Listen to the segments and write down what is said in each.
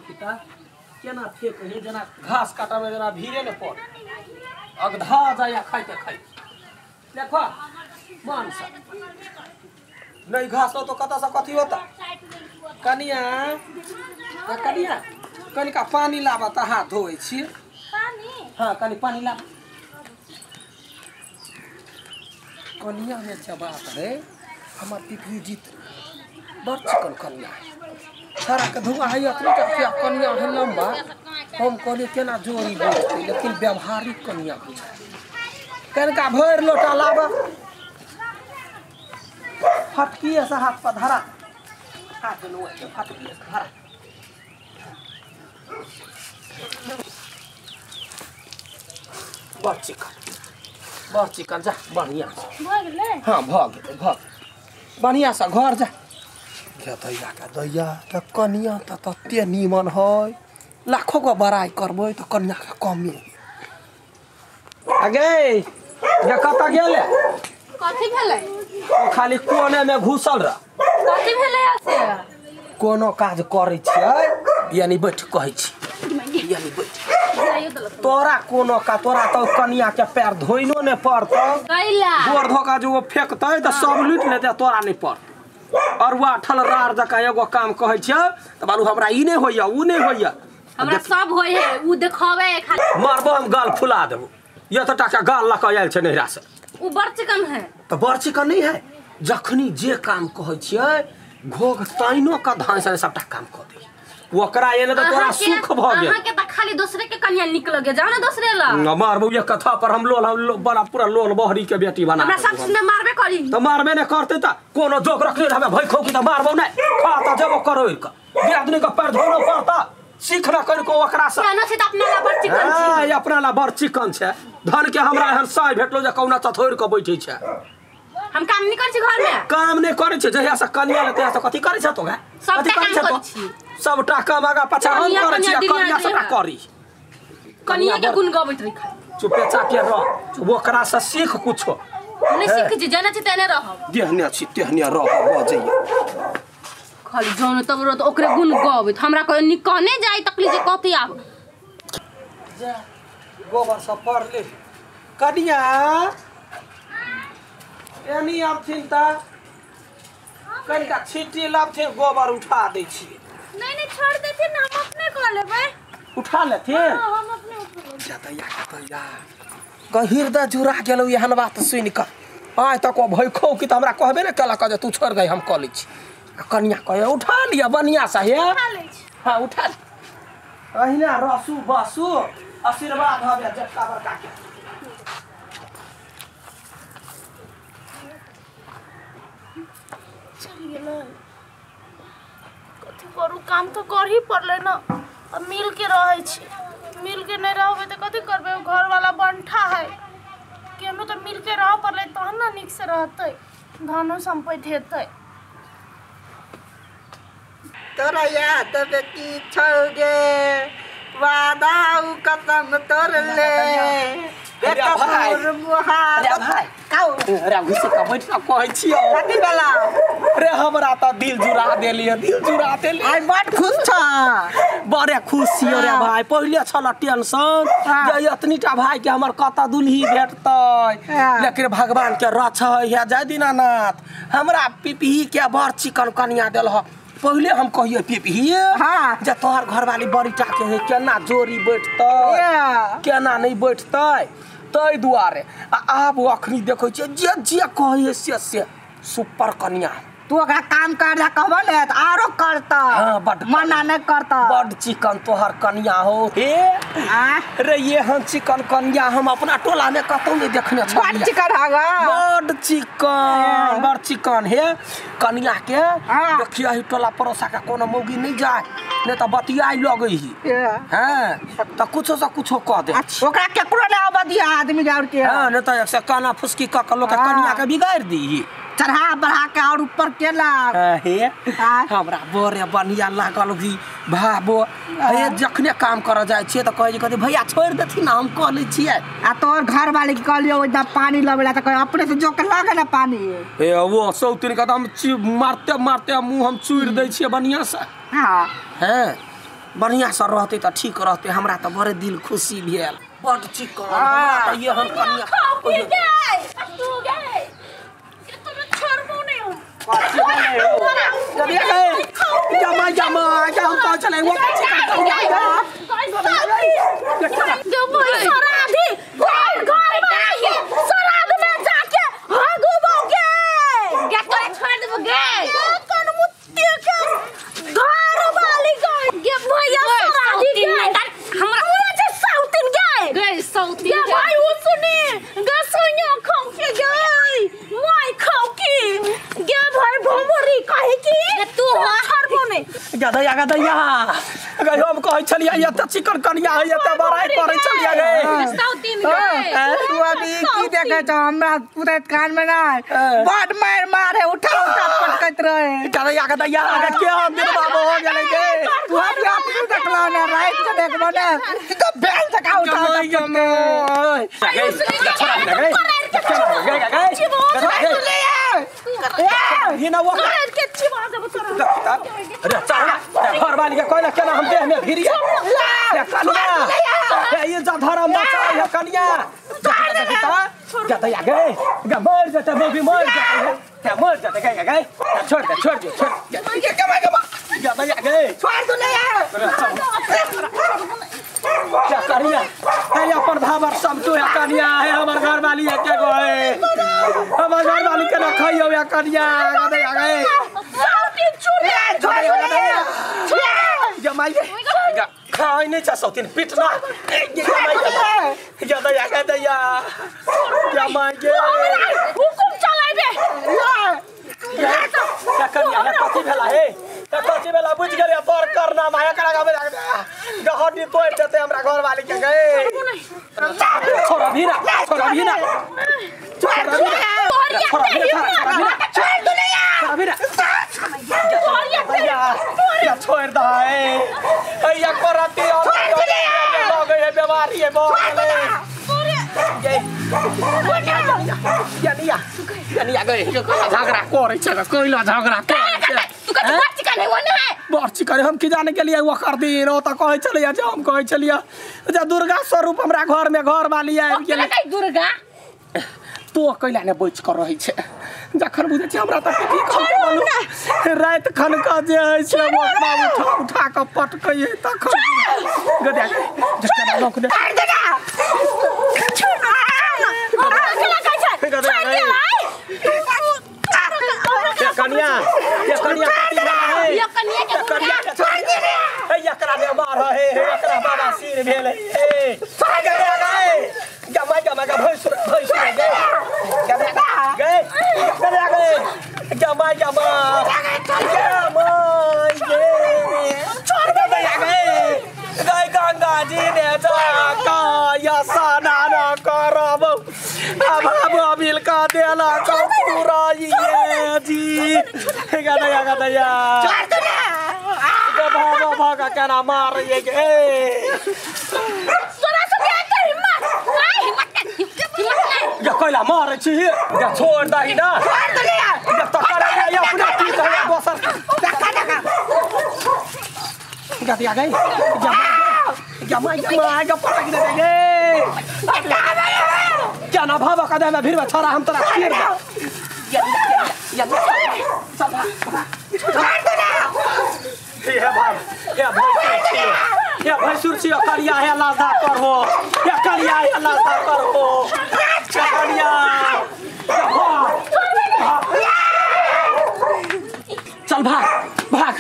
पिता केना फेक हे जना घास काटा में जना भीरे न पड़ अगधा जाया खाइते खाइ देखो मान सा नहीं घास तो कता सा कथी होता कनिया कनिया कनिका पानी लाबा त हाथ धोइ छी पानी हां कनी पानी ला कनिया में छ बात रे हमर पिपरी जीत बड़ चिकन कनिया सारा के धुआ है अतरी क्या कनिया है लंबा हम कहले केना जोरी बोलते लेकिन व्यवहारिक कनिया बुझा कनका भर लोटा लाबा फटकी ऐसा हाथ पर धरा हाथ नो है फटकी ऐसा धरा बहुत चिकन जा बढ़िया भगले हां भग बढ़िया सा घर जा क्या दैया का दैया त कनिया त तते नीमन है लाखों को बड़ाई करबो त कनिया का कमी आगे ये कता गेले कथि भेलै खाली कोने में घुसल रह कथि भेलै से कोनो काज करै छियै यानी बैठ कहै छी यानी बैठ तोरा कोनो का तोरा तो कनिया के पैर धोइनो ने पड़तो कैला गोर धोका जो फेकतै त सब लूट लेतै तोरा नहीं पड़ अरुआ ठल रार जका एगो काम कहै छै त बालू हमरा ई नहीं होइया उ नहीं होइया हमरा सब होय है उ देखावे खाली मारबो हम गाल फुला देबो ये तो टाका गाल लक आयल छै नहिरा से उ बड़ चिकन है त बड़ चिकन नहीं है जखनी जे काम कहै छियै घोग ताइनो का धान से सबटा काम क दे ओकरा एने त तोरा सुख भ गेल अहाँ के त खाली दूसरे के कन्या निक लगे जाओ ना दूसरे ला मारबो ये कथा पर हम लोल बड़ा पूरा लोल बहरी के बेटी बना हमरा सब सुने मारबे करी त मारबे ने करते त कोनो जोक रखले रहबे भई खौ की त मारबो नै खा त जबो करो इक बे आदमी का पैर धोनो पड़ता सीखना कर को ओकरा से जानो से त अपना ला बड़ चिकन छी हां अपना ला बड़ चिकन छै धन के हमरा एहन साइ भेटलो जे कौना तथोर के बैठै छै हम काम नहीं कर छी घर में काम नहीं करे छै जहिया से कनिया लेते से कथि करे छ तो गा सब काम छी सबटा काम आगा पछा हम करे छी कनिया सबटा करी कनिया के गुण गाबैत रही चुपे चाके रह ओकरा से सीख कुछो नहीं सीख छी जाना छी तेने रहब देहनिया छी तेहनिया रह बजैया खाली जानो तब रो त ओकरे गुण गाबैत हमरा कोई निकने जाई तकली जे कथि आब जा गोबर सब पर ले कनिया एनी अब चिंता कनिका छीटी लाबथे गोबर उठा दै छी नहीं छोड़ देते ना हम अपने कर लेबै उठा लेथे हां हम अपने उठा जतैया गहिरदा जुरा गेलौ एहन बात सुनि क आइ तक भई खौ कि त हमरा कहबे ने केला क जे तू छोड़ दे हम क लै छी कनिया कहे उठा लिया बनिया सा हे उठा ले छी हां उठा अहिना रसू बसू आशीर्वाद हबे जक्का बरका के कथी करू काम तो कर ही पड़ले ना अब मिल के रहे छी मिल के नहीं रहबे तो कथी करबे घर वाला बंठा है केनो तो मिल के रह पड़ले तहन ना निक से रहते धनो संपत्ति हेतै तोरा याद की छोगे वादा उ कसम तोड़ ले अरे भाई अरे भाई काउ अरे घुसे का बैठ का कहै छियो कथी बेला रे हमरा त दिल जुरा देलिए आई बड़ खुश छ बड़े खुश छियो रे भाई पहिले छला टेंशन जे इतनीटा भाई के हमर कता दुल्ही भेटतै लेकिन भगवान के रक्षा है जय दीनानाथ हमरा पिपही के बड़ चिकन कनिया देल ह पहिले हम कहिए पिपही हां जे तोहर घरवाली बड़ी टाके है केना जोरी बैठतै केना नहीं बैठतै तै दुआरे आब अखनी देखै छै जे कहै से सुपर कन्या तू ओकरा काम कर जा कहबो ले त आरो करता हां बड मना नहीं करता बड चिकन तोहर कन्या हो हे रे ये हम चिकन कन्या हम अपना टोला में कतौ नहीं देखने छ बड चिकन हागा बड चिकन हे कन्या के देखिया ही टोला परोसा का कोनो मौगी नहीं जाए नहीं तो बतियाई लगै ही हां त कुछो से कुछो कह दे ओकरा केकरो ने आबदिया आदमी जाउर के हां नहीं तो एक से काना फुसकी क लोग के कन्या के बिगाड़ दी चढ़ा बढ़ा के और ऊपर केला हे हमरा बड़े बढ़िया लागल भी भाबो हे जखने काम कर जाय छिए त कहै कथि भैया छोड़ देथि ना हम कह लै छिए आ तोर घर वाले के कहलियो ओइदा पानी लबेला त कहे अपने से जोक लागे ना पानी ए वो सौतिन का हम मारते मारते मुंह हम चूड़ दै छिए बढ़िया से हां हैं बढ़िया से रहते तो ठीक रहते हमरा तो बड़े दिल खुशी भेल बड़ चिकन हमरा तो ये हम कनिया तू गए ये तुम छोड़बो नहीं हो जब ये गए जमा क्या हम तो चले वो चिकन जो बोले सराधी घर में आइए सराध में जाके हागू बोगे क्या करे छोड़ दोगे कौन मुत्ती के घर वाली गए ये भैया सराधी गए हमरा मुझे साउथिन गए साउथिन भाई वो सुनी गसोया खाओ के गए माय खाओ की गे भाई भोमरी काहे की तू हरबो नहीं गदैया अगर हम कह चलिए ये तो चिकन कनिया है ये तो बड़ाई करे चलिए गए साउथिन गए तू अभी की देखे छ हमरा पूरे कान में ना बड़ मारे उठा पटकत रहे गदैया अगर क्या मेरे बाबू हो गेले गे तू अभी अपनी देखला ना रात के देखबो ना तो बेल तक उठा ये ना वो के चिवा दे बतरा अरे चल घर वाली के कहला केना हम देह में भिरिया ये कनिया ये जा धरम बचा ये कनिया गदैया गए मर जाते बेबी मर जाते क्या मर जाते गए छोड़ गदैया गए छोड़ दो ले क्या करिया है अपन भावर सब तो है कनिया है हमर घर वाली है क्या गए हमर घर वाली के ना खाइयो या कनिया गदैया गए जमाई खाई नहीं चाह सौतीन पिटना गदैया जमाई हुकुम चलाई दे क्या कनिया है कथी भेला है कथी भेला बुझ गेलिया तोर करना माया करा गहनी तोड़ देते हमरा घर वाली के गए छोरा भी ना छोड़ दा है करती और बीमारी है झगड़ा करे कोइला झगड़ा बर्ची करे हम की जाने के लिए वो कर दी रो तो कहे चलिए जो हम कहे चलिए दुर्गा स्वरूप हमरा घर में घर वाली आबि गेलै दुर्गा तो कैला ने बैठ कर रही छे जखन बुझे छे हमरा त की कहू रात खन का जे है से वो उठा के पटकइए तखन गदे जस्ता लोक दे कनिया ये कनिया एकरा ने मार है एकरा बाबा सिर भेल है गमा भैंस गंगा जी ने स्नान करब अब मिल का देला पूरा जी गदैया भागा केना मार ये कैला मारे छी छोड़ दही ना तो करे अपना की कहे दोसर गदिया गई पटक दे गे क्या ना भाव का दे फिर छोरा हम तोरा खीर भैंसुर छी करिया है लादा करहो या करिया है लादा करहो करिया चल भाग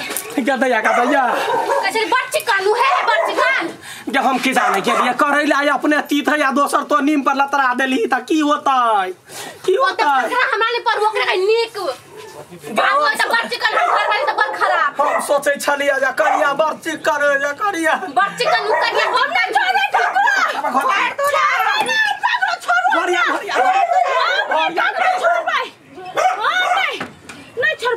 गदैया कैसे बच्ची कालू है बच्ची काल जब हम की जाने के लिए करैला अपने तीत है या दोसर तो नीम पर लतरा देली त की होतै हमरा ले पर ओकरा नीक बाबू त बच्ची काल हम घर वाली त बड़ खराब हम सोचे छलिया जा करिया बच्ची करे जा करिया बच्ची काल करिया हम ना छोड़े छोड़ बढ़िया छोड़ भाई नहीं छोड़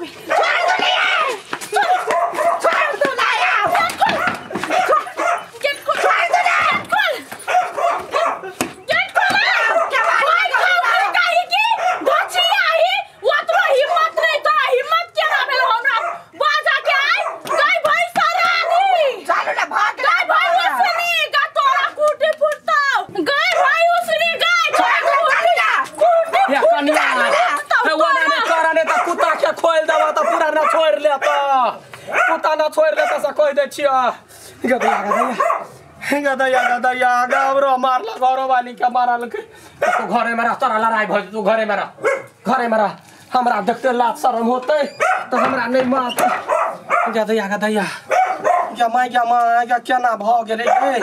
छोड़ लेता कुत्ता ना छोड़ लेता से कह दे छिया गदैया गावरो मारला घरो वाली के मारल के तू घरे में रह तोरा लड़ाई भ तू घरे में रह हमरा देखते लाज शरम होते तो हमरा नहीं मार गदैया जमा केना भ गेले रे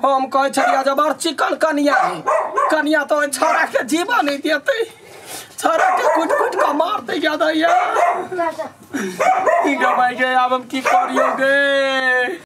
हम कहे छलिया जबर चिकन कनिया तो छोरा के जीवन नहीं देते छोरा के कुट के मारते गदैया ई गबाई के अब हम की करियोगे।